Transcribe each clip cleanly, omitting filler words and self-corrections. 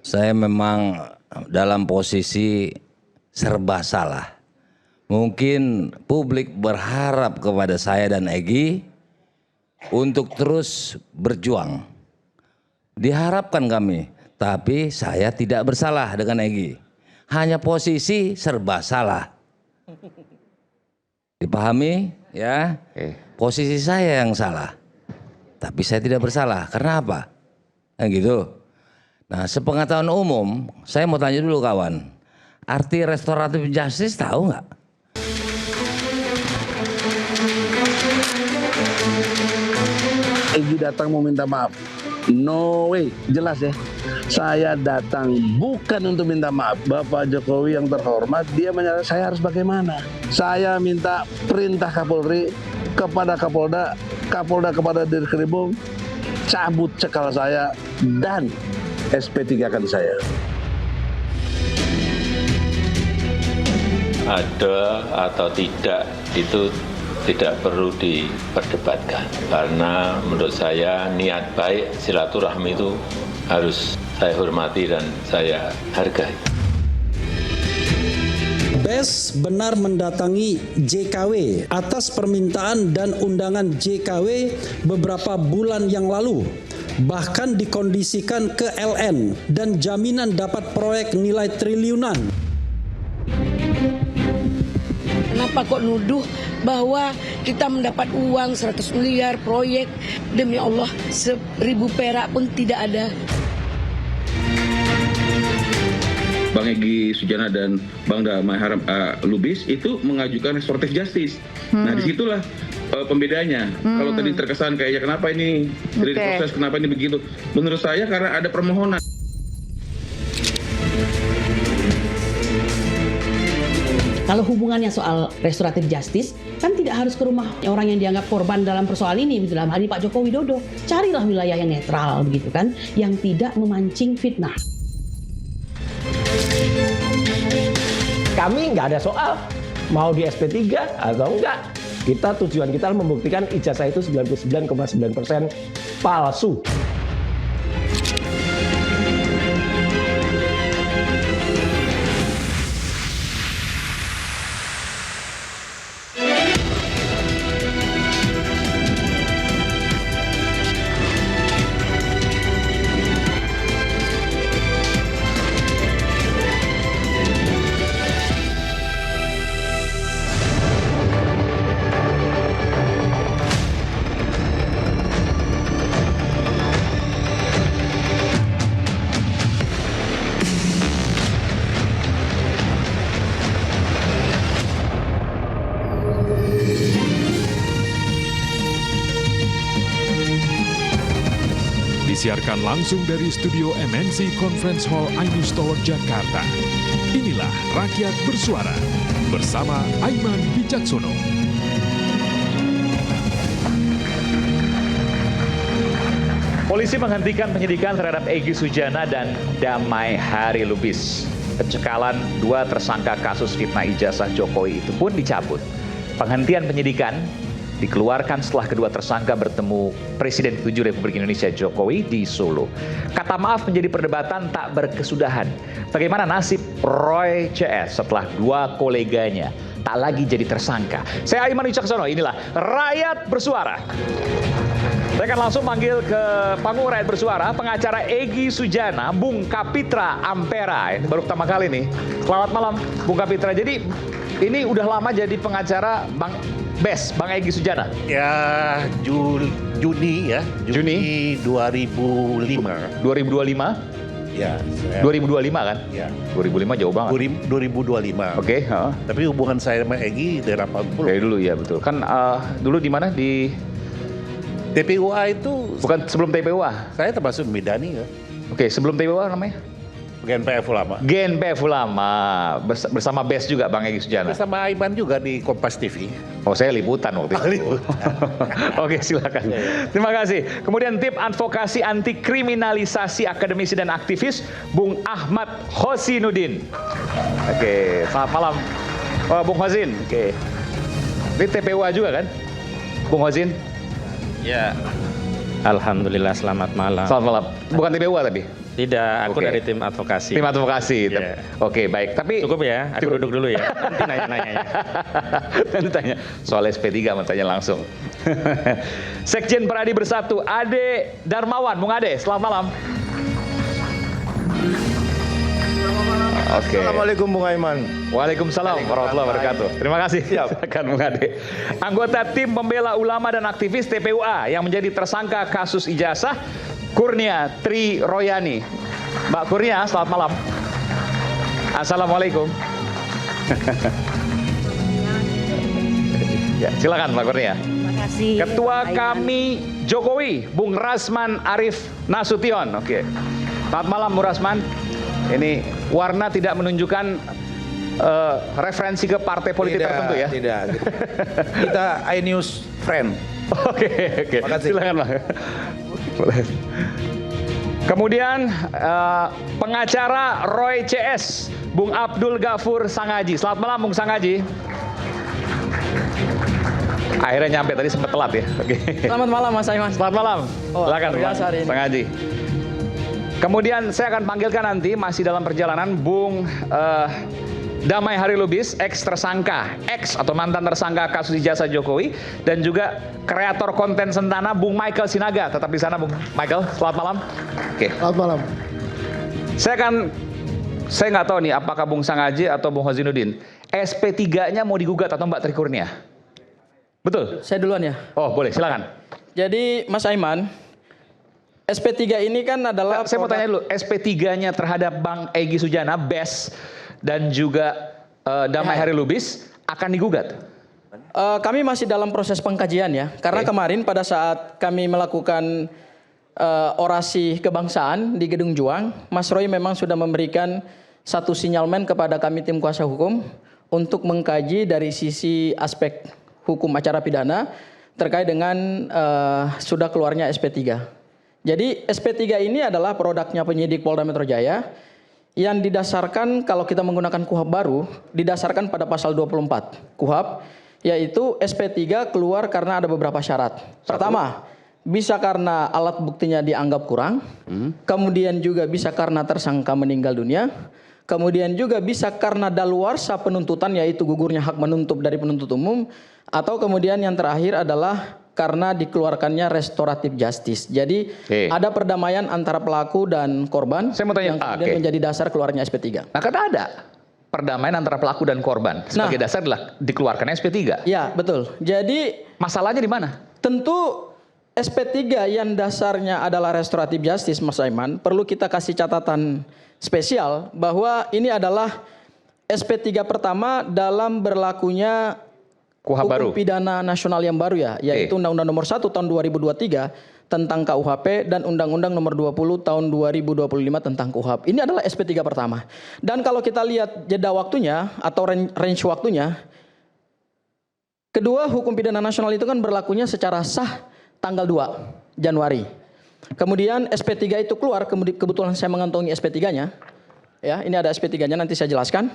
Saya memang dalam posisi serba salah. Mungkin publik berharap kepada saya dan Egy untuk terus berjuang. Diharapkan kami, tapi saya tidak bersalah dengan Egy. Hanya posisi serba salah. Dipahami ya? Posisi saya yang salah. Tapi saya tidak bersalah. Karena apa? Gitu. Nah, sepengetahuan umum, saya mau tanya dulu kawan, arti restoratif justice tahu nggak? Egy datang mau minta maaf. No way, jelas ya. Saya datang bukan untuk minta maaf. Bapak Jokowi yang terhormat, dia menyatakan saya harus bagaimana. Saya minta perintah Kapolri kepada Kapolda, Kapolda kepada Dirkrimum, cabut cekal saya dan SP3-kan saya. Ada atau tidak itu tidak perlu diperdebatkan, karena menurut saya niat baik silaturahmi itu harus saya hormati dan saya hargai. BES benar mendatangi JKW atas permintaan dan undangan JKW beberapa bulan yang lalu. Bahkan dikondisikan ke LN dan jaminan dapat proyek nilai triliunan. Kenapa kok nuduh bahwa kita mendapat uang 100 miliar proyek? Demi Allah, 1000 perak pun tidak ada. Bang Egy Sujana dan Bang Damai Haram Lubis itu mengajukan restoratif justice. Nah, disitulah pembedanya. Kalau tadi terkesan kayak ya kenapa ini tidak diproses, kenapa ini begitu? Menurut saya karena ada permohonan. Kalau hubungannya soal restoratif justice, kan tidak harus ke rumah orang yang dianggap korban dalam persoalan ini, dalam hal ini Pak Joko Widodo. Carilah wilayah yang netral, begitu kan, yang tidak memancing fitnah. Kami nggak ada soal mau di SP3 atau enggak. Tujuan kita membuktikan ijazah itu 99,9% palsu. Disiarkan langsung dari studio MNC Conference Hall Ainus Tower, Jakarta. Inilah Rakyat Bersuara bersama Aiman Wicaksono. Polisi menghentikan penyidikan terhadap Egy Sujana dan Damai Hari Lubis. Pencekalan 2 tersangka kasus fitnah ijazah Jokowi itu pun dicabut. Penghentian penyidikan dikeluarkan setelah kedua tersangka bertemu Presiden ke-7 Republik Indonesia Jokowi di Solo. Kata maaf menjadi perdebatan tak berkesudahan. Bagaimana nasib Roy CS setelah 2 koleganya tak lagi jadi tersangka? Saya Aiman Wicaksono, inilah Rakyat Bersuara. Saya akan langsung manggil ke panggung Rakyat Bersuara pengacara Egy Sujana, Bung Kapitra Ampera. Ini baru pertama kali nih. Selamat malam Bung Kapitra. Jadi ini udah lama jadi pengacara Bang BES, Bang Egy Sujana? Ya, Juni 2005. 2025? Ya. 2025 kan? Ya. 2005 jauh banget. 2025. Oke. Tapi hubungan saya sama Egy dari 80. Dari dulu ya betul. Kan dulu di mana? Di TPUA itu. Bukan sebelum TPUA? Saya termasuk Midani ya. Oke, sebelum TPUA namanya? GNPF Ulama. GNPF Ulama. Bersama BES juga Bang Egy Sujana? Bersama Aiman juga di Kompas TV. Oh, saya liputan waktu itu. Liputan. Oke, silakan. Terima kasih. Kemudian tim advokasi anti kriminalisasi akademisi dan aktivis Bung Ahmad Hosinuddin. Oke, selamat malam. Bung Hosin. Oke. Ini TPUA juga kan? Bung Hosin? Ya. Alhamdulillah, selamat malam. Selamat malam. Bukan TPUA tapi? Tidak, aku Oke. dari tim advokasi. Tim advokasi. Iya. Oke, baik. Tapi Cukup ya, aku duduk dulu ya. Nanti nanya-nanya ya. Nanti tanya soal SP3 mau tanya langsung. Sekjen Peradi Bersatu, Ade Darmawan. Bung Ade, selamat malam. Oke. Assalamualaikum Bung Aiman. Waalaikumsalam warahmatullahi wabarakatuh. Terima kasih. Siap. Silakan Bung Ade. Anggota tim pembela ulama dan aktivis TPUA yang menjadi tersangka kasus ijazah, Kurnia Tri Royani. Mbak Kurnia, selamat malam. Assalamualaikum. Ya, silakan Mbak Kurnia. Terima kasih. Ketua Aiman. kami Jokowi, Bung Rasman Arif Nasution. Oke. Selamat malam Bung Rasman. Ini warna tidak menunjukkan referensi ke partai politik tertentu ya? Tidak. Kita iNews friend. Oke. Makasih. Silakan Bang. Boleh. Kemudian pengacara Roy CS, Bung Abdul Ghafur Sangaji. Selamat malam Bung Sangaji. Akhirnya nyampe, tadi sempat telat ya. Oke. Selamat malam Mas Aiman. Selamat malam. Silakan Bung biasa hari ini. Sangaji. Kemudian saya akan panggilkan nanti masih dalam perjalanan Bung Damai Hari Lubis, ex tersangka, ex atau mantan tersangka kasus ijazah Jokowi, dan juga kreator konten Sentana Bung Michael Sinaga. Tetap di sana Bung Michael. Selamat malam. Oke. Selamat malam. Saya nggak tahu nih apakah Bung Sangaji atau Bung Hozinuddin, SP3-nya mau digugat atau Mbak Tri Kurnia? Betul? Saya duluan ya. Oh boleh, silakan. Jadi Mas Aiman, SP3 ini kan adalah Saya mau tanya dulu, SP3-nya terhadap Bang Egy Sujana, BES, dan juga Damai Hari Lubis akan digugat? Kami masih dalam proses pengkajian ya. Karena kemarin pada saat kami melakukan orasi kebangsaan di Gedung Juang, Mas Roy memang sudah memberikan satu sinyalmen kepada kami tim kuasa hukum untuk mengkaji dari sisi aspek hukum acara pidana terkait dengan sudah keluarnya SP3. Jadi SP3 ini adalah produknya penyidik Polda Metro Jaya yang didasarkan kalau kita menggunakan KUHP baru didasarkan pada pasal 24 KUHP, yaitu SP3 keluar karena ada beberapa syarat. Pertama, bisa karena alat buktinya dianggap kurang, kemudian juga bisa karena tersangka meninggal dunia, kemudian juga bisa karena daluarsa penuntutan yaitu gugurnya hak menuntut dari penuntut umum, atau kemudian yang terakhir adalah karena dikeluarkannya restoratif justice. Jadi ada perdamaian antara pelaku dan korban. Saya mau tanya, yang kemudian menjadi dasar keluarnya SP3. Nah, kata ada perdamaian antara pelaku dan korban sebagai dasar adalah dikeluarkannya SP3. Ya, betul. Jadi masalahnya di mana? Tentu SP3 yang dasarnya adalah restoratif justice, Mas Aiman, perlu kita kasih catatan spesial bahwa ini adalah SP3 pertama dalam berlakunya KUHP baru. Pidana nasional yang baru ya, yaitu Undang-Undang Nomor 1 Tahun 2023 tentang KUHP dan Undang-Undang Nomor 20 Tahun 2025 tentang KUHP. Ini adalah SP3 pertama. Dan kalau kita lihat jeda waktunya atau range waktunya, kedua hukum pidana nasional itu kan berlakunya secara sah tanggal 2 Januari. Kemudian SP3 itu keluar, kebetulan saya mengantongi SP3-nya. Ya, ini ada SP3-nya, nanti saya jelaskan.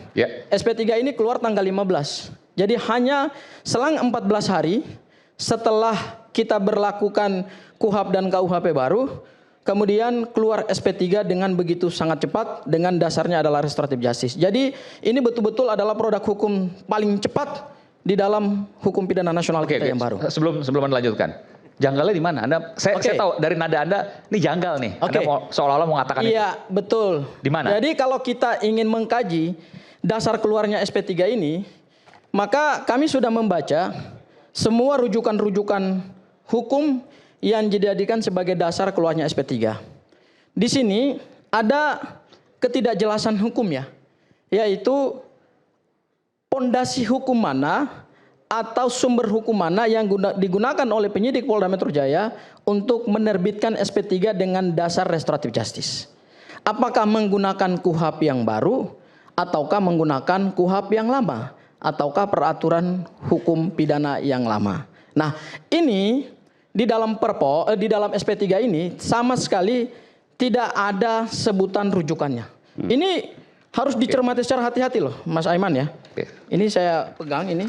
SP3 ini keluar tanggal 15. Jadi hanya selang 14 hari setelah kita berlakukan KUHP dan KUHP baru, kemudian keluar SP3 dengan begitu sangat cepat dengan dasarnya adalah restoratif justice. Jadi ini betul-betul adalah produk hukum paling cepat di dalam hukum pidana nasional kita yang baru. Sebelum Anda lanjutkan, janggalnya di mana? Saya tahu dari nada Anda, ini janggal nih. Anda seolah-olah mau mengatakan itu. Iya, betul. Di mana? Jadi kalau kita ingin mengkaji dasar keluarnya SP3 ini, maka kami sudah membaca semua rujukan-rujukan hukum yang dijadikan sebagai dasar keluarnya SP3. Di sini ada ketidakjelasan hukum ya, yaitu pondasi hukum mana atau sumber hukum mana yang digunakan oleh penyidik Polda Metro Jaya untuk menerbitkan SP3 dengan dasar restoratif justice. Apakah menggunakan KUHP yang baru ataukah menggunakan KUHP yang lama? Ataukah peraturan hukum pidana yang lama. Nah, ini di dalam di dalam SP3 ini sama sekali tidak ada sebutan rujukannya. Ini harus dicermati secara hati-hati loh, Mas Aiman ya. Ini saya pegang ini.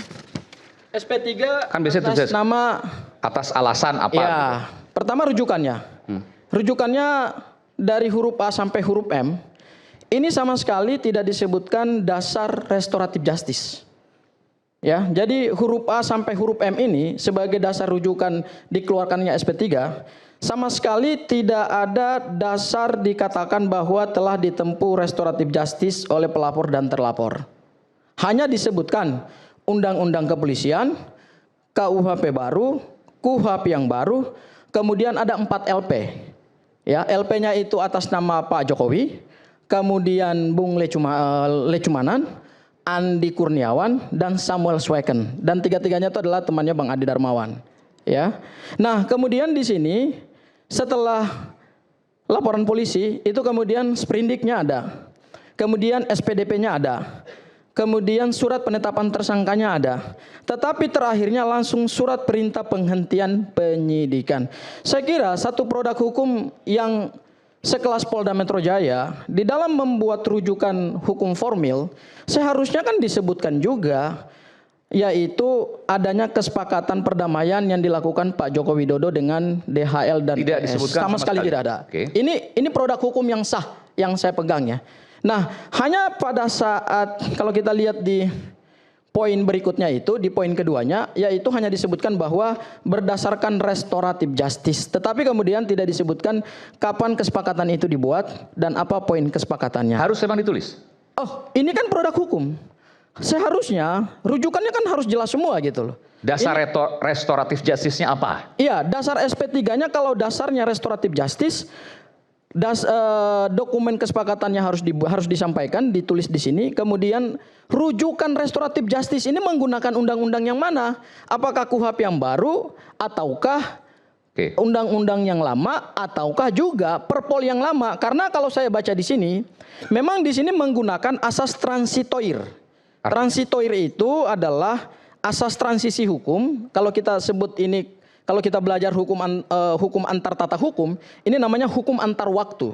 SP3 kan biasanya atas nama atas alasan apa? Ya, pertama rujukannya. Rujukannya dari huruf A sampai huruf M, ini sama sekali tidak disebutkan dasar restoratif justice. Ya, jadi huruf A sampai huruf M ini sebagai dasar rujukan dikeluarkannya SP3, sama sekali tidak ada dasar dikatakan bahwa telah ditempuh restoratif justice oleh pelapor dan terlapor. Hanya disebutkan undang-undang kepolisian, KUHP baru, KUHP yang baru, kemudian ada 4 LP. Ya, LP-nya itu atas nama Pak Jokowi, kemudian Bung Lecumanan, Andi Kurniawan, dan Samuel Sweken. Dan tiga-tiganya itu adalah temannya Bang Adi Darmawan. Ya. Nah, kemudian di sini setelah laporan polisi itu kemudian sprindiknya ada, kemudian SPDP-nya ada, kemudian surat penetapan tersangkanya ada, tetapi terakhirnya langsung surat perintah penghentian penyidikan. Saya kira satu produk hukum yang sekelas Polda Metro Jaya di dalam membuat rujukan hukum formil seharusnya kan disebutkan juga, yaitu adanya kesepakatan perdamaian yang dilakukan Pak Joko Widodo dengan DHL dan tidak PS. disebutkan sama sekali tidak ada. Oke. Ini produk hukum yang sah yang saya pegang ya. Nah, hanya pada saat kalau kita lihat di poin berikutnya itu, di poin keduanya, yaitu hanya disebutkan bahwa berdasarkan restoratif justice. Tetapi kemudian tidak disebutkan kapan kesepakatan itu dibuat dan apa poin kesepakatannya. Harus memang ditulis. Oh, ini kan produk hukum. Seharusnya rujukannya kan harus jelas semua gitu loh. Dasar restoratif justice-nya apa? Iya, dasar SP3-nya kalau dasarnya restoratif justice, dokumen kesepakatannya harus disampaikan, ditulis di sini. Kemudian rujukan restoratif justice ini menggunakan undang-undang yang mana? Apakah KUHP yang baru ataukah undang-undang yang lama ataukah juga perpol yang lama? Karena kalau saya baca di sini, memang di sini menggunakan asas transitoir. Transitoir itu adalah asas transisi hukum. Kalau kita sebut ini, kalau kita belajar hukum antar tata hukum, ini namanya hukum antar waktu.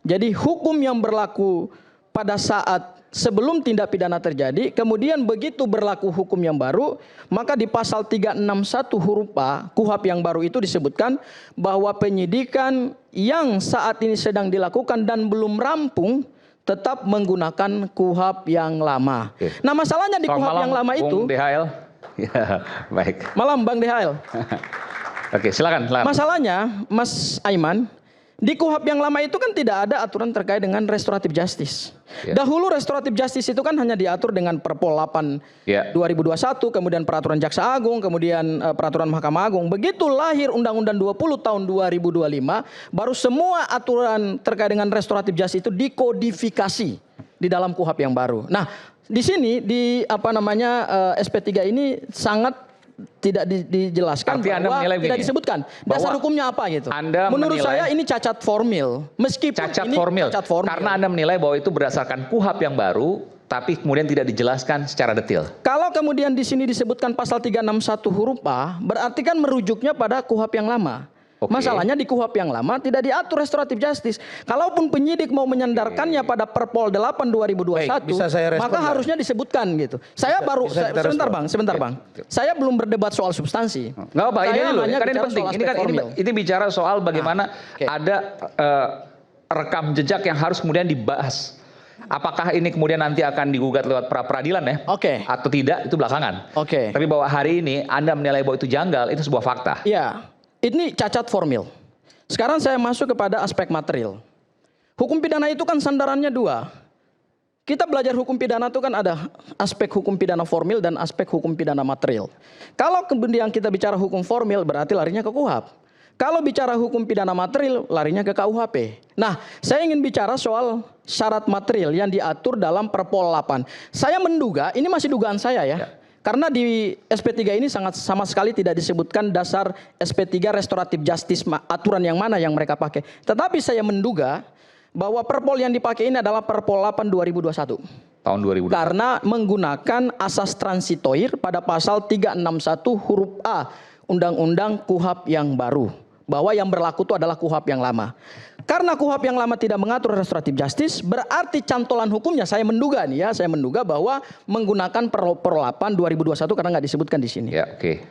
Jadi hukum yang berlaku pada saat sebelum tindak pidana terjadi, kemudian begitu berlaku hukum yang baru, maka di pasal 361 huruf A KUHP yang baru itu disebutkan bahwa penyidikan yang saat ini sedang dilakukan dan belum rampung tetap menggunakan KUHP yang lama. Nah, masalahnya di KUHP yang lama itu, Bung DHL. Ya, baik. Malam Bang DHL. Oke, silakan. Masalahnya, Mas Aiman, di KUHP yang lama itu kan tidak ada aturan terkait dengan restoratif justice. Dahulu restoratif justice itu kan hanya diatur dengan Perpol 8 2021, kemudian peraturan Jaksa Agung, kemudian peraturan Mahkamah Agung. Begitu lahir Undang-Undang 20 tahun 2025, baru semua aturan terkait dengan restoratif justice itu dikodifikasi di dalam KUHP yang baru. Nah, di sini di SP3 ini sangat tidak dijelaskan. Arti bahwa Anda tidak disebutkan dasar hukumnya apa gitu. Menurut saya ini cacat formil. Meskipun cacat ini formil. cacat formil. Karena Anda menilai bahwa itu berdasarkan KUHP yang baru, tapi kemudian tidak dijelaskan secara detail. Kalau kemudian di sini disebutkan pasal 361 huruf A, berarti kan merujuknya pada KUHP yang lama. Masalahnya di KUHP yang lama tidak diatur restoratif justice. Kalaupun penyidik mau menyandarkannya pada Perpol 8 2021, maka harusnya disebutkan gitu. Saya baru sebentar Bang. Saya belum berdebat soal substansi. Nggak apa, ini dulu. Karena ini penting. Ini bicara soal bagaimana ada rekam jejak yang harus kemudian dibahas. Apakah ini kemudian nanti akan digugat lewat pra-peradilan ya? Atau tidak, itu belakangan. Tapi bahwa hari ini Anda menilai bahwa itu janggal, itu sebuah fakta. Iya. Ini cacat formil. Sekarang saya masuk kepada aspek material. Hukum pidana itu kan sandarannya dua. Kita belajar hukum pidana itu kan ada aspek hukum pidana formil dan aspek hukum pidana material. Kalau kemudian kita bicara hukum formil berarti larinya ke KUHP. Kalau bicara hukum pidana material larinya ke KUHP. Nah, saya ingin bicara soal syarat material yang diatur dalam Perpol 8. Saya menduga, ini masih dugaan saya ya. Karena di SP3 ini sama sekali tidak disebutkan dasar SP3 restoratif justice aturan yang mana yang mereka pakai. Tetapi saya menduga bahwa perpol yang dipakai ini adalah Perpol 8 2021. Tahun 2021. Karena menggunakan asas transitoir pada pasal 361 huruf A Undang-Undang KUHP yang baru. Bahwa yang berlaku itu adalah KUHP yang lama. Karena KUHP yang lama tidak mengatur restoratif justice, berarti cantolan hukumnya saya menduga nih ya, saya menduga bahwa menggunakan Perpol 8 2021 karena nggak disebutkan di sini.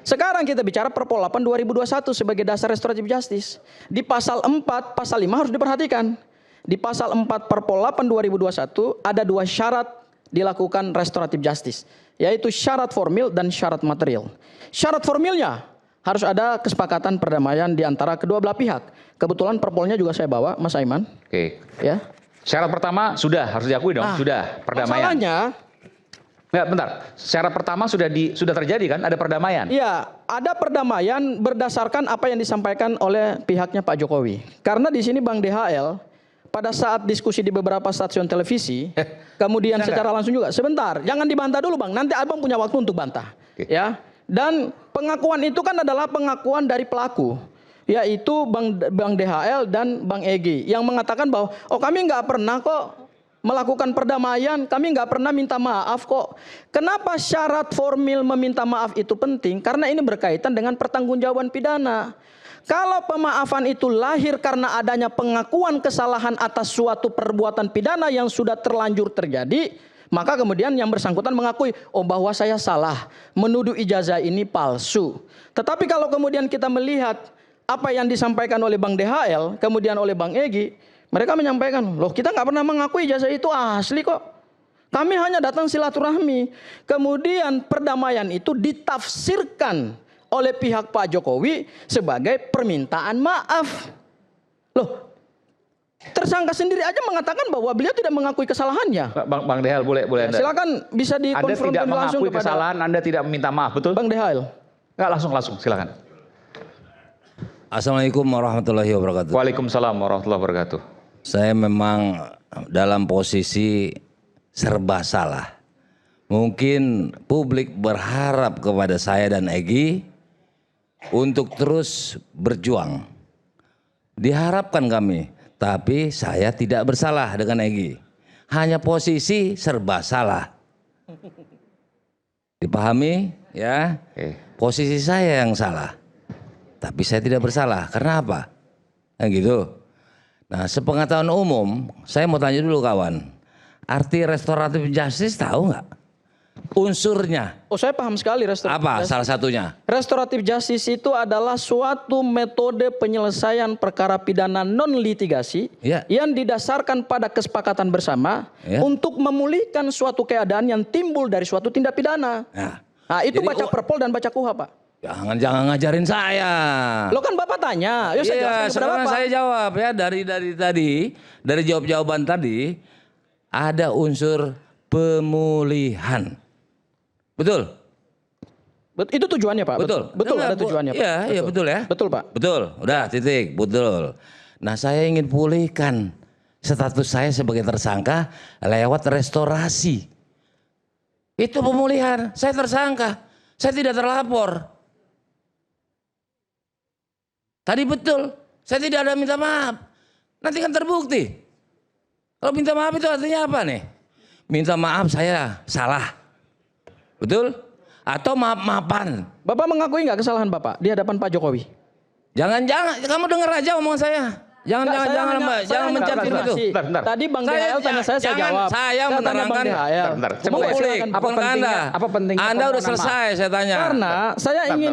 Sekarang kita bicara Perpol 8 2021 sebagai dasar restoratif justice. Di pasal 4, pasal 5 harus diperhatikan. di pasal 4 Perpol 8 2021 ada 2 syarat dilakukan restoratif justice, yaitu syarat formil dan syarat material. Syarat formilnya harus ada kesepakatan perdamaian di antara kedua belah pihak. Kebetulan Perpolnya juga saya bawa, Mas Aiman. Oke. Ya. Syarat pertama sudah harus diakui dong, sudah perdamaian. Masalahnya, enggak, bentar. Syarat pertama sudah terjadi kan? Ada perdamaian. iya, ada perdamaian berdasarkan apa yang disampaikan oleh pihaknya Pak Jokowi. Karena di sini Bang DHL pada saat diskusi di beberapa stasiun televisi, kemudian secara langsung juga, sebentar, jangan dibantah dulu Bang, nanti Abang punya waktu untuk bantah. Ya. Dan pengakuan itu kan adalah pengakuan dari pelaku, yaitu Bang DHL dan Bang Egy, yang mengatakan bahwa, oh kami nggak pernah kok melakukan perdamaian, kami nggak pernah minta maaf kok. Kenapa syarat formil meminta maaf itu penting? Karena ini berkaitan dengan pertanggungjawaban pidana. Kalau pemaafan itu lahir karena adanya pengakuan kesalahan atas suatu perbuatan pidana yang sudah terlanjur terjadi, maka kemudian yang bersangkutan mengakui, oh bahwa saya salah, menuduh ijazah ini palsu. Tetapi kalau kemudian kita melihat apa yang disampaikan oleh Bang DHL, kemudian oleh Bang Egy, mereka menyampaikan, loh kita nggak pernah mengakui ijazah itu asli kok. Kami hanya datang silaturahmi. Kemudian perdamaian itu ditafsirkan oleh pihak Pak Jokowi sebagai permintaan maaf. Loh, tersangka sendiri aja mengatakan bahwa beliau tidak mengakui kesalahannya. Bang DHL boleh Ya, Anda. silakan bisa Anda dikonfrontir tidak langsung mengakui kepada kesalahan, Anda tidak meminta maaf, betul? Bang DHL. Enggak, langsung silakan. Assalamualaikum warahmatullahi wabarakatuh. Waalaikumsalam warahmatullahi wabarakatuh. Saya memang dalam posisi serba salah. Mungkin publik berharap kepada saya dan Egy untuk terus berjuang. Diharapkan kami, tapi saya tidak bersalah dengan Egy. Hanya posisi serba salah. Dipahami ya? Posisi saya yang salah. Tapi saya tidak bersalah. Karena apa? Nah gitu. Nah, sepengetahuan umum, saya mau tanya dulu kawan. Arti restoratif justice tahu nggak? Unsurnya. Oh, saya paham sekali restoratif Apa justice. salah satunya? Restoratif justice itu adalah suatu metode penyelesaian perkara pidana non litigasi yang didasarkan pada kesepakatan bersama untuk memulihkan suatu keadaan yang timbul dari suatu tindak pidana. Nah, itu baca Perpol dan baca KUHA, Pak. Jangan ngajarin saya. Lo kan Bapak tanya, yuk saya jelaskan kepada sekarang Bapak. saya jawab ya dari jawaban tadi ada unsur pemulihan. Betul? Itu tujuannya Pak. Betul. Betul ada tujuannya Pak. Iya betul ya. Betul Pak. Betul. Udah titik. Betul. Nah saya ingin pulihkan status saya sebagai tersangka lewat restorasi. Itu pemulihan. Saya tersangka. Saya tidak terlapor. Tadi betul. Saya tidak ada minta maaf. Nanti kan terbukti. Kalau minta maaf itu artinya apa nih? Minta maaf saya salah. Betul? Atau maaf-maafan. Bapak mengakui nggak kesalahan Bapak di hadapan Pak Jokowi? Jangan, kamu dengar aja omongan saya. Jangan mencet itu. Tadi Bang DHL tanya saya jawab. Saya menerangkan. Apa pentingnya Anda udah selesai saya tanya. Karena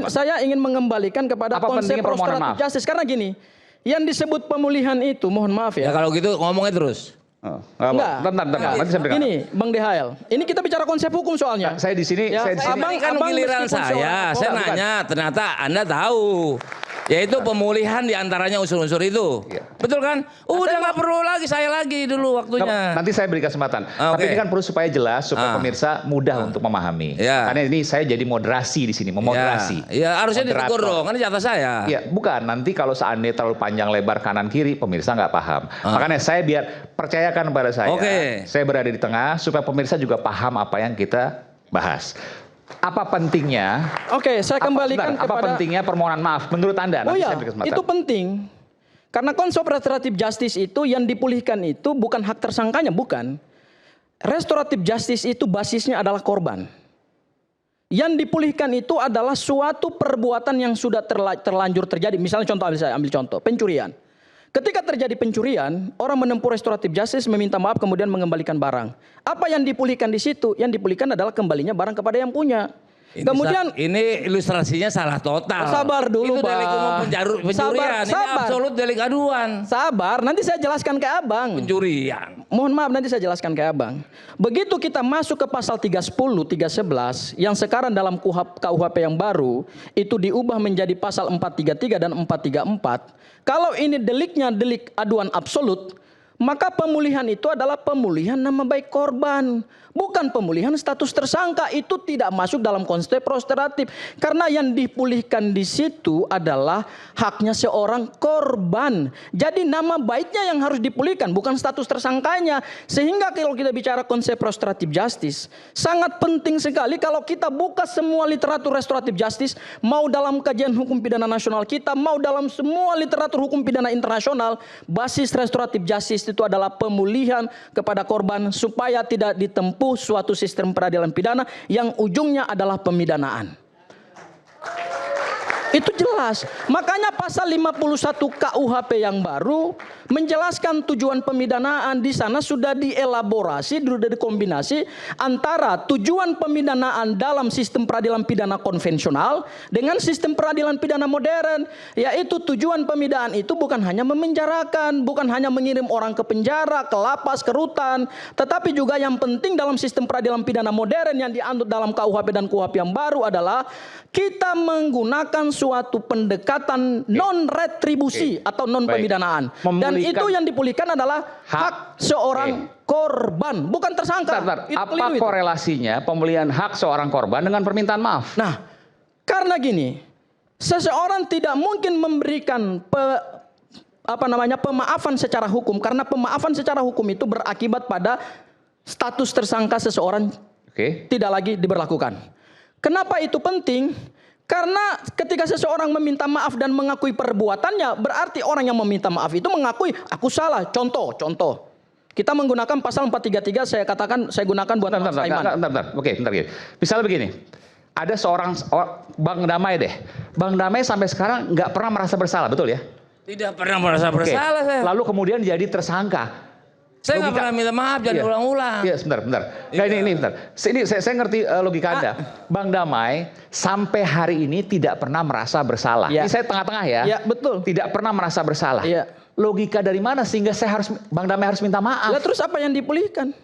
saya ingin mengembalikan kepada konsep restoratif justice. Karena gini, yang disebut pemulihan itu, mohon maaf ya. Ya kalau gitu ngomongnya terus. Enggak. Ini Bang DHL. Ini kita bicara konsep hukum soalnya. Saya di sini, Abang kan giliran saya nanya, ternyata Anda tahu. Yaitu pemulihan diantaranya unsur-unsur itu. Betul kan? Udah nggak perlu lagi, saya lagi dulu waktunya. Nanti saya beri kesempatan. Tapi ini kan perlu supaya jelas, supaya pemirsa mudah untuk memahami. Karena ini saya jadi moderasi di sini, memoderasi. Iya, harusnya ditegur dong, kan jatah saya. Iya, bukan. Nanti kalau seandainya terlalu panjang lebar kanan kiri, pemirsa nggak paham. Makanya saya biar percayakan pada saya. Saya berada di tengah supaya pemirsa juga paham apa yang kita bahas. Apa pentingnya? Saya kembalikan kepada apa pentingnya permohonan maaf menurut Anda? Nanti saya beri kesempatan. Itu penting. Karena konsep restoratif justice itu yang dipulihkan itu bukan hak tersangkanya, bukan. Restoratif justice itu basisnya adalah korban. Yang dipulihkan itu adalah suatu perbuatan yang sudah terlanjur terjadi. Misalnya contoh, saya ambil contoh, pencurian. Ketika terjadi pencurian, orang menempuh restoratif justice meminta maaf kemudian mengembalikan barang. Apa yang dipulihkan di situ? Yang dipulihkan adalah kembalinya barang kepada yang punya. Kemudian ini ilustrasinya salah total. sabar dulu, Itu delik umum Bang. pencurian. Ini absolut delik aduan. Sabar, nanti saya jelaskan ke Abang. Pencurian. Mohon maaf, nanti saya jelaskan ke Abang. Begitu kita masuk ke pasal 310, 311 yang sekarang dalam KUHP yang baru itu diubah menjadi pasal 433 dan 434. Kalau ini deliknya delik aduan absolut, maka pemulihan itu adalah pemulihan nama baik korban, bukan pemulihan status tersangka. Itu tidak masuk dalam konsep restoratif karena yang dipulihkan di situ adalah haknya seorang korban. Jadi nama baiknya yang harus dipulihkan, bukan status tersangkanya. Sehingga kalau kita bicara konsep restoratif justice, sangat penting sekali kalau kita buka semua literatur restoratif justice, mau dalam kajian hukum pidana nasional kita, mau dalam semua literatur hukum pidana internasional, basis restoratif justice itu adalah pemulihan kepada korban supaya tidak ditempuh suatu sistem peradilan pidana yang ujungnya adalah pemidanaan. Itu jelas. Makanya pasal 51 KUHP yang baru menjelaskan tujuan pemidanaan. Di sana sudah dielaborasi, sudah dikombinasi antara tujuan pemidanaan dalam sistem peradilan pidana konvensional dengan sistem peradilan pidana modern. Yaitu tujuan pemidanaan itu bukan hanya memenjarakan, bukan hanya mengirim orang ke penjara, ke lapas, ke rutan, tetapi juga yang penting dalam sistem peradilan pidana modern yang dianut dalam KUHP dan KUHP yang baru adalah kita menggunakan suatu pendekatan non retribusi atau non pemidanaan. Dan itu yang dipulihkan adalah hak seorang korban, bukan tersangka. Apa korelasinya pemulihan hak seorang korban dengan permintaan maaf? Nah, karena gini, seseorang tidak mungkin memberikan pemaafan secara hukum karena pemaafan secara hukum itu berakibat pada status tersangka seseorang tidak lagi diberlakukan. Kenapa itu penting? Karena ketika seseorang meminta maaf dan mengakui perbuatannya, berarti orang yang meminta maaf itu mengakui aku salah. Contoh. Kita menggunakan pasal 433, saya gunakan buat Mas Aiman. Oke, bentar. Misalnya begini. Ada seorang Bang Damai deh. Bang Damai sampai sekarang nggak pernah merasa bersalah, betul ya? Tidak pernah merasa bersalah, saya. Lalu kemudian jadi tersangka. Saya nggak pernah minta maaf, jangan ulang-ulang. Iya, sebentar. Nggak, ini bentar. Ini saya ngerti logika Anda. Bang Damai sampai hari ini tidak pernah merasa bersalah. Ini saya tengah-tengah ya. Iya, betul. Tidak pernah merasa bersalah. Iya. Logika dari mana sehingga Bang Damai harus minta maaf? Lah terus apa yang dipulihkan?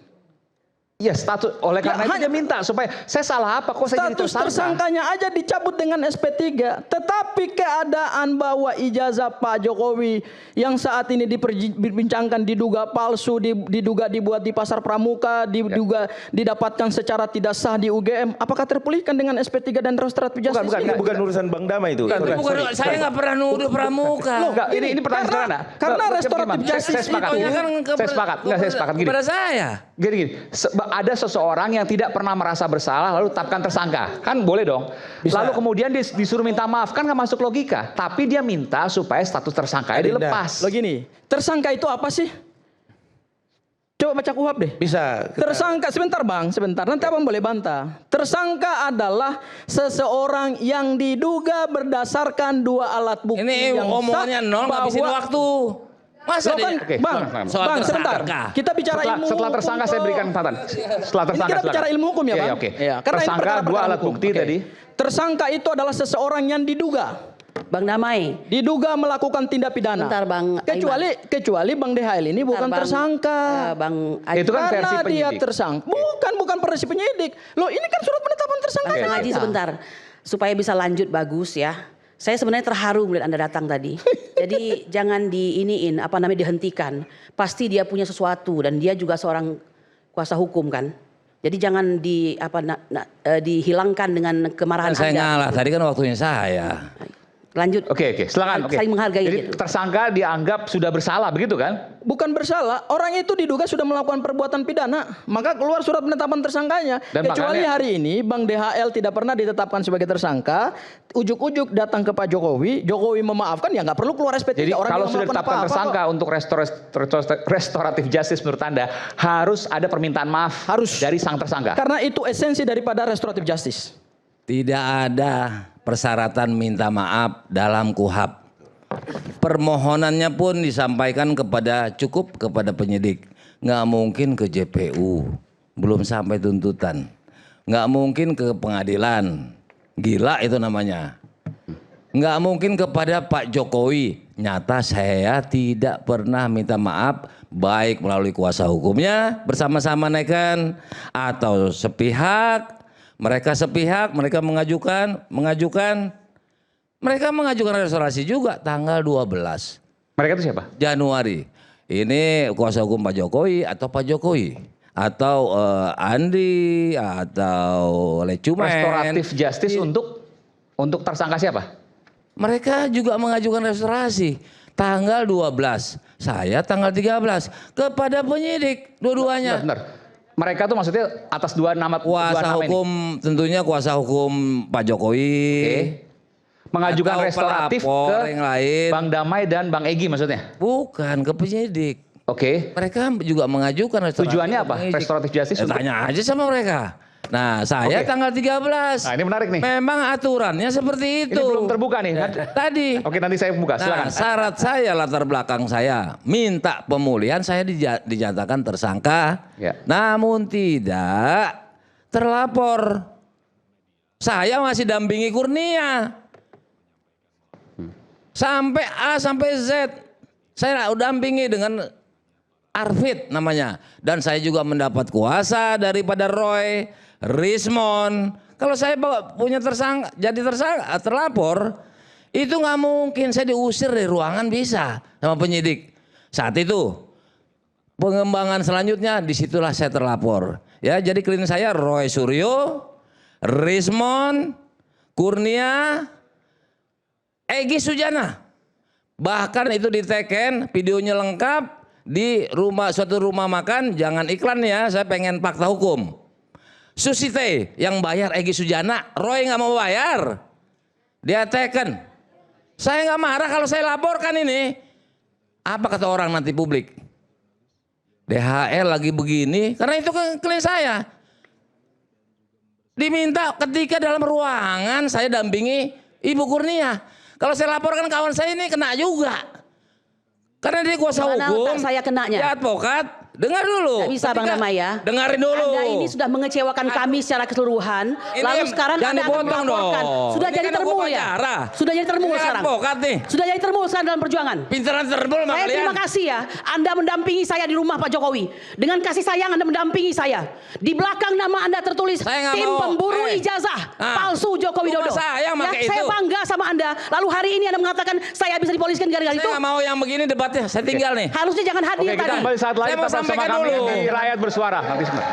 Iya, status oleh karena itu dia minta supaya saya salah apa kok saya jadi tersangka. Tersangkanya aja dicabut dengan SP3, tetapi keadaan bahwa ijazah Pak Jokowi yang saat ini diperbincangkan diduga palsu, diduga dibuat di pasar pramuka, diduga didapatkan secara tidak sah di UGM, apakah terpulihkan dengan SP3 dan restoratif justice? Bukan urusan Bang Damai itu. Saya nggak pernah nuduh pramuka. Ini pertanyaan sederhana. Karena restoratif justice saya sepakat gini. Kepada saya. Gini. Ada seseorang yang tidak pernah merasa bersalah lalu tetapkan tersangka, kan boleh dong. Lalu kemudian disuruh minta maaf, kan nggak masuk logika. Tapi dia minta supaya status tersangkanya dilepas. Lo gini, tersangka itu apa sih? Coba baca KUHP deh. Bisa. Tersangka, sebentar Bang, nanti Abang boleh bantah. Tersangka adalah seseorang yang diduga berdasarkan dua alat bukti ini yang omongannya nol, ngabisin waktu. Masa kan, Bang, sebentar. Kita bicara ilmu setelah tersangka saya berikan catatan. Setelah tersangka kita bicara ilmu hukum ya, Bang. Oke. Karena tersangka dua alat bukti tadi. Tersangka itu adalah seseorang yang diduga. Bang Damai. Diduga melakukan tindak pidana. Bentar, Bang. Kecuali Bang DHL ini bukan tersangka. Bang itu kan versi karena dia penyidik. tersangka. Bukan versi penyidik. Loh, ini kan surat penetapan tersangka. Bang Haji sebentar. Supaya bisa lanjut bagus ya. Saya sebenarnya terharu melihat Anda datang tadi. Jadi jangan dihentikan. Pasti dia punya sesuatu dan dia juga seorang kuasa hukum kan. Jadi jangan dihilangkan dengan kemarahan Anda. Saya ngalah, tadi kan waktunya saya. Lanjut. Oke, silakan. Saling menghargai. Jadi tersangka dianggap sudah bersalah, begitu kan? Bukan bersalah, orang itu diduga sudah melakukan perbuatan pidana, maka keluar surat penetapan tersangkanya. Dan kecuali hari ini Bang DHL tidak pernah ditetapkan sebagai tersangka, ujuk-ujuk datang ke Pak Jokowi, Jokowi memaafkan, ya nggak perlu keluar SP3. Jadi kalau sudah ditetapkan tersangka untuk restoratif justice menurut Anda harus ada permintaan maaf dari sang tersangka. Karena itu esensi daripada restoratif justice. Tidak ada persyaratan minta maaf dalam KUHP. Permohonannya pun disampaikan cukup kepada penyidik. Nggak mungkin ke JPU, belum sampai tuntutan. Nggak mungkin ke pengadilan, Gila itu namanya. Nggak mungkin kepada Pak Jokowi. Nyata saya tidak pernah minta maaf, baik melalui kuasa hukumnya bersama-sama naikkan, atau sepihak. Mereka sepihak, mereka mengajukan restorasi juga tanggal 12. Mereka itu siapa? Januari. Ini kuasa hukum Pak Jokowi atau Pak Jokowi atau Andi atau Lecumen. Restoratif justice untuk tersangka siapa? Mereka juga mengajukan restorasi tanggal 12. Saya tanggal 13 kepada penyidik dua-duanya. Benar. Mereka tuh maksudnya atas dua nama hukum ini. Tentunya kuasa hukum Pak Jokowi. Mengajukan restoratif ke yang lain. Bang Damai dan Bang Egy maksudnya? Bukan, ke penyidik. Oke. Mereka juga mengajukan restoratif. Tujuannya apa? Restoratif justice? Tanya aja sama mereka. Nah, saya tanggal 13. Nah, ini menarik nih. Memang aturannya seperti itu. Ini belum terbuka nih. Tadi. Oke, nanti saya buka. Silakan. Nah, syarat saya, latar belakang saya minta pemulihan, saya dinyatakan tersangka. Ya. Namun tidak terlapor. Saya masih dampingi Kurnia. Sampai A sampai Z. Saya dampingi dengan Arfid namanya. Dan saya juga mendapat kuasa daripada Roy, Rismon. Kalau saya punya tersangka, jadi tersangka, terlapor, itu nggak mungkin saya diusir dari ruangan bisa sama penyidik. Saat itu pengembangan selanjutnya disitulah saya terlapor. Ya, jadi klien saya Roy Suryo, Rismon, Kurnia, Egy Sujana. Bahkan itu diteken, videonya lengkap di suatu rumah makan. Jangan iklan ya, saya pengen fakta hukum. Susite yang bayar Egy Sujana, Roy nggak mau bayar, dia teken. Saya nggak marah kalau saya laporkan ini. Apa kata orang nanti publik? DHL lagi begini, karena itu kan klien saya. Diminta ketika dalam ruangan saya dampingi Ibu Kurnia. Kalau saya laporkan kawan saya ini kena juga. Karena dia kuasa hukum. Saya kenanya. Dia advokat. Dengar dulu. Tidak bisa Bang Damai ya. Dengarin dulu. Anda ini sudah mengecewakan kami secara keseluruhan. Lalu sekarang Anda akan melaporkan. Sudah jadi termul ya. Sudah jadi termul sekarang. Advokat nih. Sudah jadi termul sekarang dalam perjuangan. Pinteran termul sama Saya kalian. terima kasih ya. Anda mendampingi saya di rumah Pak Jokowi. Dengan kasih sayang Anda mendampingi saya. Di belakang nama Anda tertulis tim pemburu ijazah palsu Joko Widodo. Saya bangga sama Anda. Lalu hari ini Anda mengatakan saya bisa dipoliskan gara-gara itu. Saya nggak mau yang begini debatnya. Saya tinggal nih. Harusnya jangan hadir tadi. Kita kembali saat lain. Saya mau sampaikan dulu. Rakyat bersuara. Nanti sebentar.